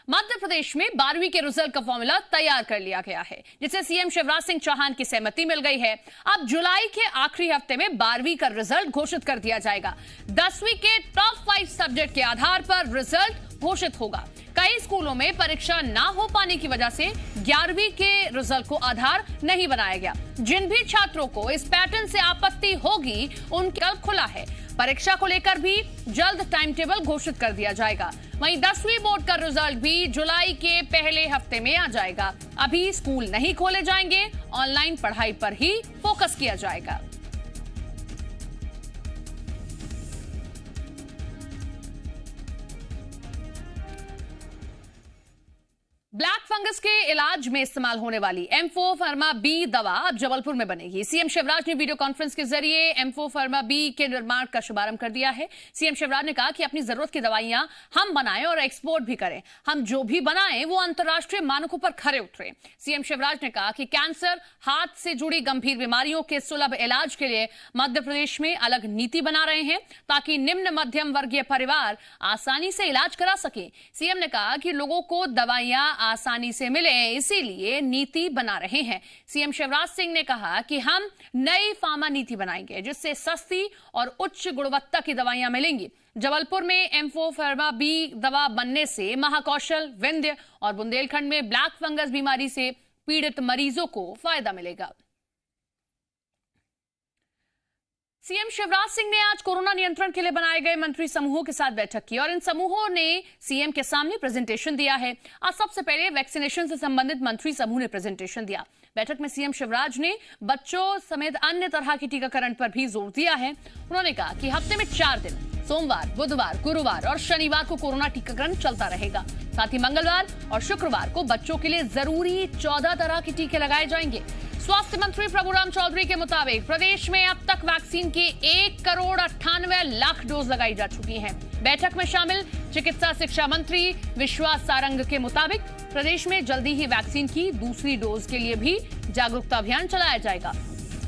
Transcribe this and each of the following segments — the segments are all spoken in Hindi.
मध्य प्रदेश में 12वीं के रिजल्ट का फॉर्मूला तैयार कर लिया गया है, जिसे सीएम शिवराज सिंह चौहान की सहमति मिल गई है। अब जुलाई के आखिरी हफ्ते में 12वीं का रिजल्ट घोषित कर दिया जाएगा। 10वीं के टॉप 5 सब्जेक्ट के आधार पर रिजल्ट घोषित होगा। कई स्कूलों में परीक्षा ना हो पाने की वजह से 11वीं के रिजल्ट को आधार नहीं बनाया गया। जिन भी छात्रों को इस पैटर्न से आपत्ति होगी, उनका कल खुला है। परीक्षा को लेकर भी जल्द टाइम टेबल घोषित कर दिया जाएगा। वहीं 10वीं बोर्ड का रिजल्ट भी जुलाई के पहले हफ्ते में आ जाएगा। अभी स्कूल नहीं खोले जाएंगे, ऑनलाइन पढ़ाई पर ही फोकस किया जाएगा। ब्लैक फंगस के इलाज में इस्तेमाल होने वाली M4 फार्मा बी दवा अब जबलपुर में बनेगी। सीएम शिवराज ने वीडियो कॉन्फ्रेंस के जरिए M4 फार्मा बी के निर्माण का शुभारंभ कर दिया है। सीएम शिवराज ने कहा कि अपनी जरूरत की दवाइयां हम बनाएं और एक्सपोर्ट भी करें। हम जो भी बनाएं वो अंतर्राष्ट्रीय मानकों पर खरे उतरे। सीएम शिवराज ने कहा कि कैंसर, हार्ट से जुड़ी गंभीर बीमारियों के सुलभ इलाज के लिए मध्य प्रदेश में अलग नीति बना रहे हैं, ताकि निम्न मध्यम वर्गीय परिवार आसानी से इलाज करा सके। सीएम ने कहा कि लोगों को दवाइयां आसानी से मिले, इसीलिए नीति बना रहे हैं। सीएम शिवराज सिंह ने कहा कि हम नई फार्मा नीति बनाएंगे, जिससे सस्ती और उच्च गुणवत्ता की दवाइयां मिलेंगी। जबलपुर में M4 फार्मा बी दवा बनने से महाकौशल, विंध्य और बुंदेलखंड में ब्लैक फंगस बीमारी से पीड़ित मरीजों को फायदा मिलेगा। सीएम शिवराज सिंह ने आज कोरोना नियंत्रण के लिए बनाए गए मंत्री समूहों के साथ बैठक की और इन समूहों ने सीएम के सामने प्रेजेंटेशन दिया है। आज सबसे पहले वैक्सीनेशन से संबंधित मंत्री समूह ने प्रेजेंटेशन दिया। बैठक में सीएम शिवराज ने बच्चों समेत अन्य तरह के टीकाकरण पर भी जोर दिया है। उन्होंने कहा कि हफ्ते में 4 दिन, सोमवार, बुधवार, गुरुवार और शनिवार को कोरोना टीकाकरण चलता रहेगा। साथ ही मंगलवार और शुक्रवार को बच्चों के लिए जरूरी 14 तरह के टीके लगाए जाएंगे। स्वास्थ्य मंत्री प्रभुराम चौधरी के मुताबिक प्रदेश में अब तक वैक्सीन के 1,98,00,000 डोज लगाई जा चुकी हैं। बैठक में शामिल चिकित्सा शिक्षा मंत्री विश्वास सारंग के मुताबिक प्रदेश में जल्दी ही वैक्सीन की दूसरी डोज के लिए भी जागरूकता अभियान चलाया जाएगा।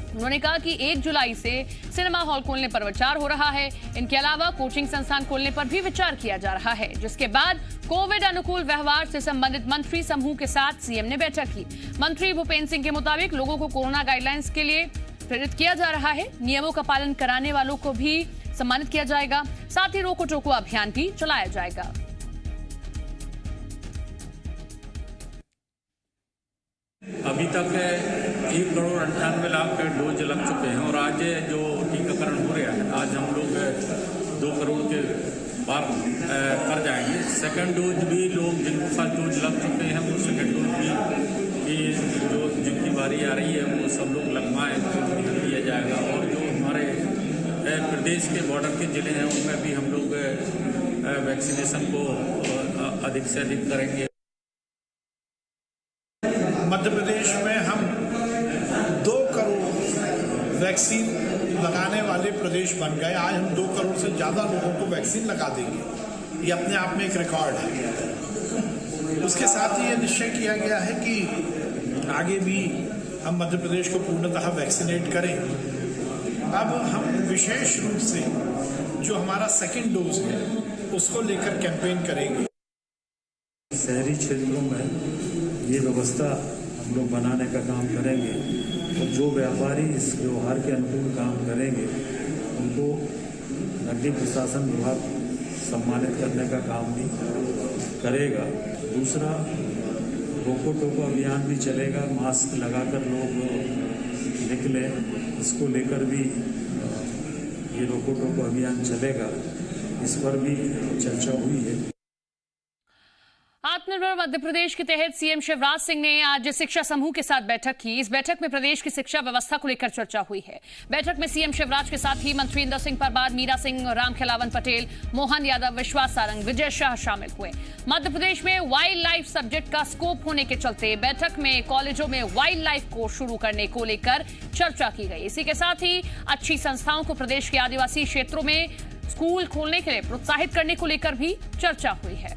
उन्होंने कहा कि 1 जुलाई से सिनेमा हॉल खोलने पर विचार हो रहा है। इनके अलावा कोचिंग संस्थान खोलने पर भी विचार किया जा रहा है, जिसके बाद कोविड अनुकूल व्यवहार से संबंधित मंत्री समूह के साथ सीएम ने बैठक की। मंत्री भूपेंद्र सिंह के मुताबिक लोगों को कोरोना गाइडलाइंस के लिए प्रेरित किया जा रहा है। नियमों का पालन कराने वालों को भी सम्मानित किया जाएगा। साथ ही रोको टोको अभियान भी चलाया जाएगा। अभी तक 1,98,00,000 के डोज लग चुके हैं और आज जो टीकाकरण हो रहा है, आज हम लोग 2 करोड़ के पार कर जाएंगे। सेकंड डोज भी लोग जिनको फर्स्ट डोज लग चुके हैं वो सेकंड डोज भी जो जिनकी बारी आ रही है वो सब लोग लगवाएं, तो दिया जाएगा। और जो हमारे प्रदेश के बॉर्डर के ज़िले हैं उनमें भी हम लोग वैक्सीनेशन को अधिक से अधिक करेंगे। मध्य प्रदेश में हम 2 करोड़ वैक्सीन लगाने वाले प्रदेश बन गए। आज हम 2 करोड़ से ज़्यादा लोगों को वैक्सीन लगा देंगे। ये अपने आप में एक रिकॉर्ड है। उसके साथ ही ये निश्चय किया गया है कि आगे भी हम मध्य प्रदेश को पूर्णतः वैक्सीनेट करें। अब हम विशेष रूप से जो हमारा सेकेंड डोज है उसको लेकर कैंपेन करेंगे। शहरी क्षेत्रों में ये व्यवस्था हम लोग बनाने का काम करेंगे और जो व्यापारी इस व्यवहार के अनुकूल काम करेंगे उनको नगरीय प्रशासन विभाग सम्मानित करने का काम भी करेगा। दूसरा, रोको टोको अभियान भी चलेगा। मास्क लगाकर लोग निकलें, इसको लेकर भी ये रोको टोको अभियान चलेगा। इस पर भी चर्चा हुई है। आत्मनिर्भर मध्य प्रदेश के तहत सीएम शिवराज सिंह ने आज शिक्षा समूह के साथ बैठक की। इस बैठक में प्रदेश की शिक्षा व्यवस्था को लेकर चर्चा हुई है। बैठक में सीएम शिवराज के साथ ही मंत्री इंदर सिंह परमार, मीरा सिंह, रामखेलावन पटेल, मोहन यादव, विश्वास सारंग, विजय शाह शामिल हुए। मध्य प्रदेश में वाइल्ड लाइफ सब्जेक्ट का स्कोप होने के चलते बैठक में कॉलेजों में वाइल्ड लाइफ कोर्स शुरू करने को लेकर चर्चा की गई। इसी के साथ ही अच्छी संस्थाओं को प्रदेश के आदिवासी क्षेत्रों में स्कूल खोलने के लिए प्रोत्साहित करने को लेकर भी चर्चा हुई है।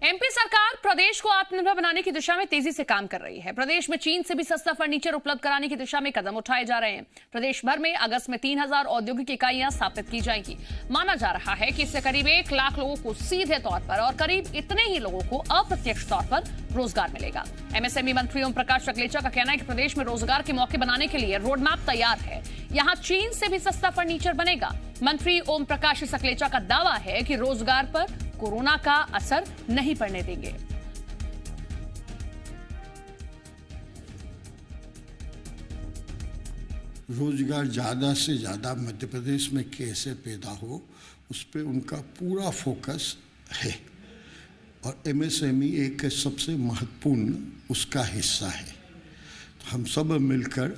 एमपी सरकार प्रदेश को आत्मनिर्भर बनाने की दिशा में तेजी से काम कर रही है। प्रदेश में चीन से भी सस्ता फर्नीचर उपलब्ध कराने की दिशा में कदम उठाए जा रहे हैं। प्रदेश भर में अगस्त में 3000 औद्योगिक इकाइयां स्थापित की जाएंगी। माना जा रहा है कि इससे करीब 1 लाख लोगों को सीधे तौर पर और करीब इतने ही लोगों को अप्रत्यक्ष तौर पर रोजगार मिलेगा। एमएसएमई मंत्री ओम प्रकाश सकलेचा का कहना है कि प्रदेश में रोजगार के मौके बनाने के लिए रोडमैप तैयार है। यहाँ चीन से भी सस्ता फर्नीचर बनेगा। मंत्री ओम प्रकाश सकलेचा का दावा है कि रोजगार पर कोरोना का असर नहीं पड़ने देंगे। रोजगार ज़्यादा से ज़्यादा मध्य प्रदेश में कैसे पैदा हो उस पर उनका पूरा फोकस है और एमएसएमई एक सबसे महत्वपूर्ण उसका हिस्सा है। तो हम सब मिलकर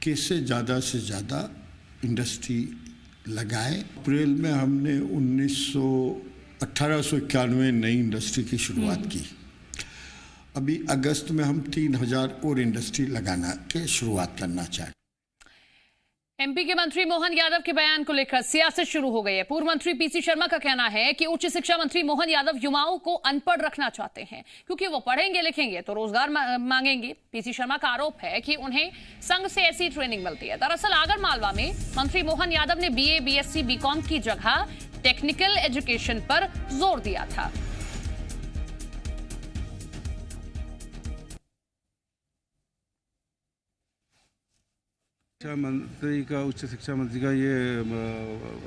कैसे ज़्यादा से ज़्यादा इंडस्ट्री लगाएं। अप्रैल में हमने 1891 नई इंडस्ट्री की शुरुआत की। अभी अगस्त में हम 3000 और इंडस्ट्री लगाना के शुरुआत करना चाहते। एमपी के मंत्री मोहन यादव के बयान को लेकर सियासत शुरू हो गई है। पूर्व मंत्री पीसी शर्मा का कहना है कि उच्च शिक्षा मंत्री मोहन यादव युवाओं को अनपढ़ रखना चाहते हैं क्योंकि वो पढ़ेंगे लिखेंगे तो रोजगार मांगेंगे। पीसी शर्मा का आरोप है कि उन्हें संघ से ऐसी ट्रेनिंग मिलती है। दरअसल आगर मालवा में मंत्री मोहन यादव ने बीए, बीएससी, बीकॉम की जगह टेक्निकल एजुकेशन पर जोर दिया था। शिक्षा मंत्री का उच्च शिक्षा मंत्री का ये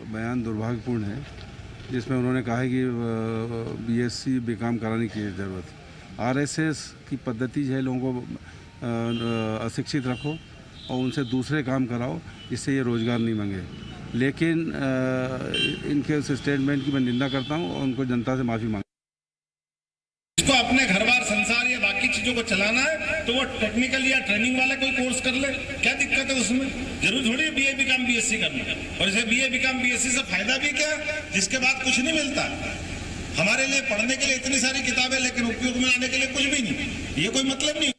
बयान दुर्भाग्यपूर्ण है, जिसमें उन्होंने कहा है कि बीएससी बीकॉम कराने की ज़रूरत है। आरएसएस की पद्धति जो है लोगों को अशिक्षित रखो और उनसे दूसरे काम कराओ, इससे ये रोज़गार नहीं मांगे। लेकिन इनके उस स्टेटमेंट की मैं निंदा करता हूँ और उनको जनता से माफ़ी मांग। इसको अपने घर बार संसार या बाकी चीजों को चलाना है तो वो टेक्निकल या ट्रेनिंग वाला कोई कोर्स कर ले, क्या दिक्कत है उसमें? जरूर थोड़ी बीए बीकॉम बीएससी करना। और इसे बीए बीकॉम बीएससी से फायदा भी क्या, जिसके बाद कुछ नहीं मिलता। हमारे लिए पढ़ने के लिए इतनी सारी किताबें, लेकिन उपयोग में आने के लिए कुछ भी नहीं। ये कोई मतलब नहीं।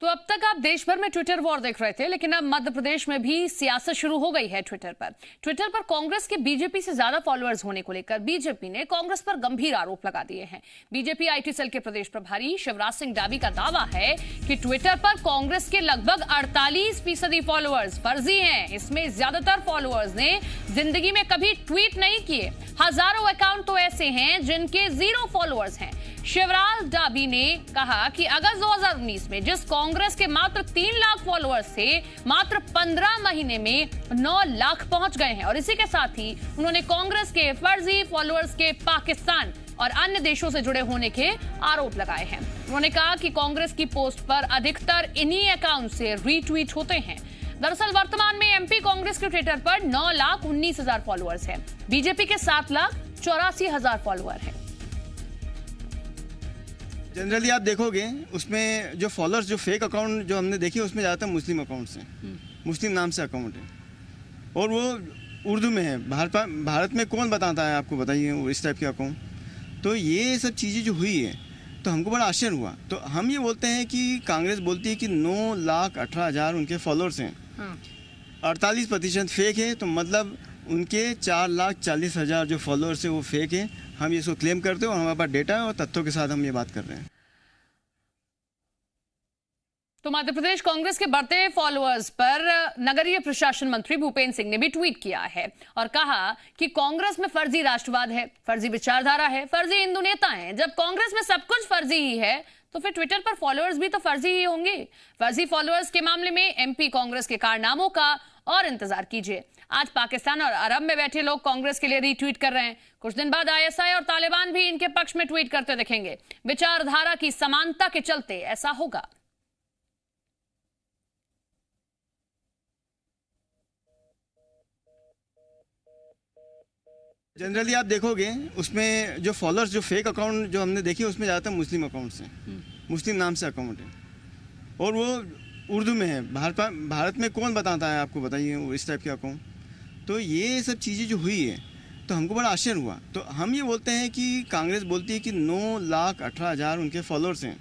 तो अब तक आप देश भर में ट्विटर वॉर देख रहे थे, लेकिन अब मध्य प्रदेश में भी सियासत शुरू हो गई है। ट्विटर पर कांग्रेस के बीजेपी से ज्यादा फॉलोअर्स होने को लेकर बीजेपी ने कांग्रेस पर गंभीर आरोप लगा दिए हैं। बीजेपी आईटी सेल के प्रदेश प्रभारी शिवराज सिंह डाबी का दावा है कि ट्विटर पर कांग्रेस के लगभग 48% फॉलोअर्स फर्जी हैं। इसमें ज्यादातर फॉलोअर्स ने जिंदगी में कभी ट्वीट नहीं किए। हजारों अकाउंट तो ऐसे हैं जिनके 0 फॉलोअर्स हैं। शिवराज डाबी ने कहा कि अगस्त 2019 में जिस कांग्रेस के मात्र 3 लाख फॉलोअर्स थे, मात्र 15 महीने में 9 लाख पहुंच गए हैं। और इसी के साथ ही उन्होंने कांग्रेस के फर्जी फॉलोअर्स के पाकिस्तान और अन्य देशों से जुड़े होने के आरोप लगाए हैं। उन्होंने कहा कि कांग्रेस की पोस्ट पर अधिकतर इन्हीं अकाउंट से रीट्वीट होते हैं। दरअसल वर्तमान में एमपी कांग्रेस के ट्विटर पर 9,19,000 फॉलोअर्स हैं। बीजेपी के 7,84,000 फॉलोअर हैं। जनरली आप देखोगे उसमें जो फॉलोअर्स, जो फेक अकाउंट जो हमने देखे, उसमें ज़्यादातर मुस्लिम अकाउंट्स हैं, मुस्लिम नाम से अकाउंट है और वो उर्दू में है। भारत में कौन बताता है आपको, बताइए, इस टाइप के अकाउंट। तो ये सब चीज़ें जो हुई है तो हमको बड़ा आश्चर्य हुआ। तो हम ये बोलते हैं कि कांग्रेस बोलती है कि 9,18,000 उनके फॉलोअर्स हैं, 48% फेक है, तो मतलब उनके 4,40,000 जो फॉलोअर्स है वो फेक है। हम ये इसको क्लेम करते हैं और हमारे पास डेटा है और तथ्यों के साथ हम ये बात कर रहे हैं। तो मध्य प्रदेश कांग्रेस के बढ़ते फॉलोअर्स पर नगरीय प्रशासन मंत्री भूपेंद्र सिंह ने भी ट्वीट किया है और कहा कि कांग्रेस में फर्जी राष्ट्रवाद है, फर्जी विचारधारा है, फर्जी हिंदू नेता हैं। जब कांग्रेस में सब कुछ फर्जी ही है तो फिर ट्विटर पर फॉलोअर्स भी तो फर्जी ही होंगे। फर्जी फॉलोअर्स के मामले में एमपी कांग्रेस के कारनामों का और इंतजार कीजिए। आज पाकिस्तान और अरब में बैठे लोग कांग्रेस के लिए रीट्वीट कर रहे हैं। कुछ दिन बाद आईएसआई और तालिबान भी इनके पक्ष में ट्वीट करते दिखेंगे। विचारधारा की समानता के चलते ऐसा होगा। जनरली आप देखोगे उसमें जो फॉलोअर्स, जो फेक अकाउंट जो हमने देखे, उसमें ज़्यादातर मुस्लिम अकाउंट्स हैं, मुस्लिम नाम से अकाउंट है और वो उर्दू में है। भारत में कौन बताता है आपको, बताइए, इस टाइप के अकाउंट। तो ये सब चीज़ें जो हुई है तो हमको बड़ा आश्चर्य हुआ। तो हम ये बोलते हैं कि कांग्रेस बोलती है कि 9,18,000 उनके फॉलोअर्स हैं।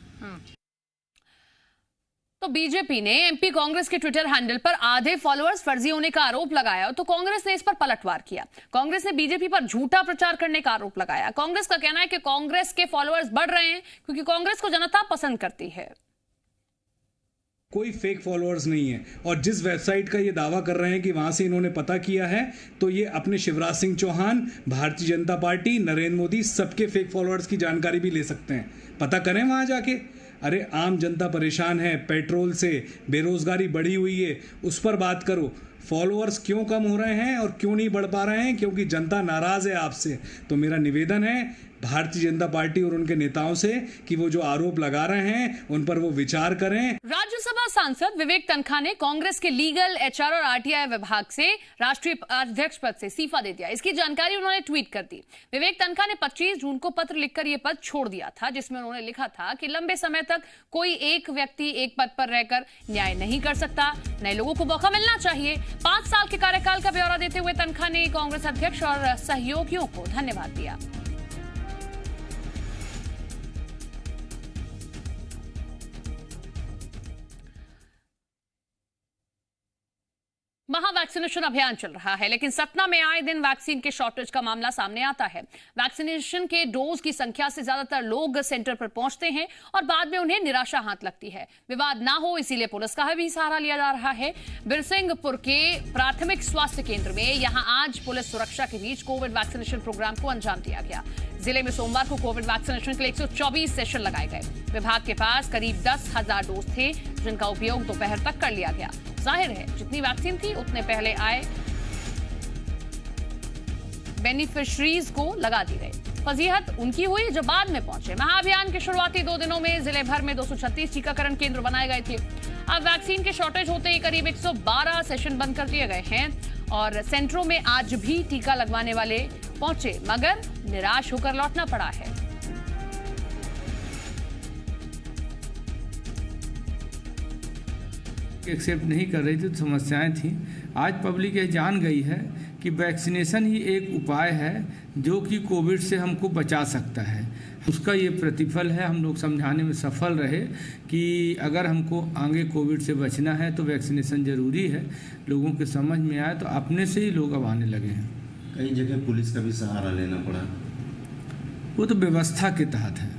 तो बीजेपी ने एमपी कांग्रेस के ट्विटर हैंडल पर आधे फॉलोअर्स फर्जी होने का आरोप लगाया तो कांग्रेस ने इस पर पलटवार किया। कांग्रेस ने बीजेपी पर झूठा प्रचार करने का आरोप लगाया। कांग्रेस का कहना है कि कांग्रेस के फॉलोअर्स बढ़ रहे हैं क्योंकि कांग्रेस को जनता पसंद करती है। कोई फेक फॉलोअर्स नहीं है और जिस वेबसाइट का ये दावा कर रहे हैं कि वहां से इन्होंने पता किया है तो ये अपने शिवराज सिंह चौहान, भारतीय जनता पार्टी, नरेंद्र मोदी सबके फेक फॉलोअर्स की जानकारी भी ले सकते हैं। पता करें वहां जाके। अरे आम जनता परेशान है, पेट्रोल से बेरोजगारी बढ़ी हुई है, उस पर बात करो। फॉलोअर्स क्यों कम हो रहे हैं और क्यों नहीं बढ़ पा रहे हैं? क्योंकि जनता नाराज है आपसे। तो मेरा निवेदन है भारतीय जनता पार्टी और उनके नेताओं से कि वो जो आरोप लगा रहे हैं उन पर वो विचार करें। राज्यसभा सांसद विवेक तनखा ने कांग्रेस के लीगल, एचआर और आरटीआई विभाग से राष्ट्रीय अध्यक्ष पद से इस्तीफा दे दिया। इसकी जानकारी उन्होंने ट्वीट कर दी। विवेक तनखा ने 25 जून को पत्र लिखकर यह पद छोड़ दिया था, जिसमें उन्होंने लिखा था कि लंबे समय तक कोई एक व्यक्ति एक पद पर रहकर न्याय नहीं कर सकता, नए लोगों को मौका मिलना चाहिए। 5 साल के कार्यकाल का ब्यौरा देते हुए तनखा ने कांग्रेस अध्यक्ष और सहयोगियों को धन्यवाद दिया। वैक्सीनेशन अभियान चल रहा है, लेकिन सतना में आए दिन वैक्सीन के शॉर्टेज का मामला सामने आता है। वैक्सीनेशन के डोज की संख्या से ज्यादातर लोग सेंटर पर पहुंचते हैं और बाद में उन्हें निराशा हाथ लगती है। विवाद ना हो इसीलिए पुलिस का भी सहारा लिया जा रहा है। बिरसिंहपुर के प्राथमिक स्वास्थ्य केंद्र में यहां आज पुलिस सुरक्षा के बीच कोविड वैक्सीनेशन प्रोग्राम को अंजाम दिया गया। जिले में सोमवार को कोविड वैक्सीनेशन के लिए 124 सेशन लगाए गए। विभाग के पास करीब 10,000 डोज थे, जिनका उपयोग दोपहर तक कर लिया गया। जाहिर है जितनी वैक्सीन थी उतने पहले आए बेनिफिशरीज को लगा दी गई। फजीहत उनकी हुई जो बाद में पहुंचे। महाअभियान के शुरुआती 2 दिनों में जिले भर में 236 टीकाकरण केंद्र बनाए गए थे। अब वैक्सीन के शॉर्टेज होते ही करीब 112 सेशन बंद कर दिए गए हैं और सेंटरों में आज भी टीका लगवाने वाले पहुंचे, मगर निराश होकर लौटना पड़ा है। एक्सेप्ट नहीं कर रही थी तो समस्याएं थी। आज पब्लिक ये जान गई है कि वैक्सीनेशन ही एक उपाय है जो कि कोविड से हमको बचा सकता है। उसका ये प्रतिफल है। हम लोग समझाने में सफल रहे कि अगर हमको आगे कोविड से बचना है तो वैक्सीनेशन ज़रूरी है। लोगों के समझ में आए तो अपने से ही लोग अब आने लगे हैं। कई जगह पुलिस का भी सहारा लेना पड़ा। वो तो व्यवस्था के तहत है।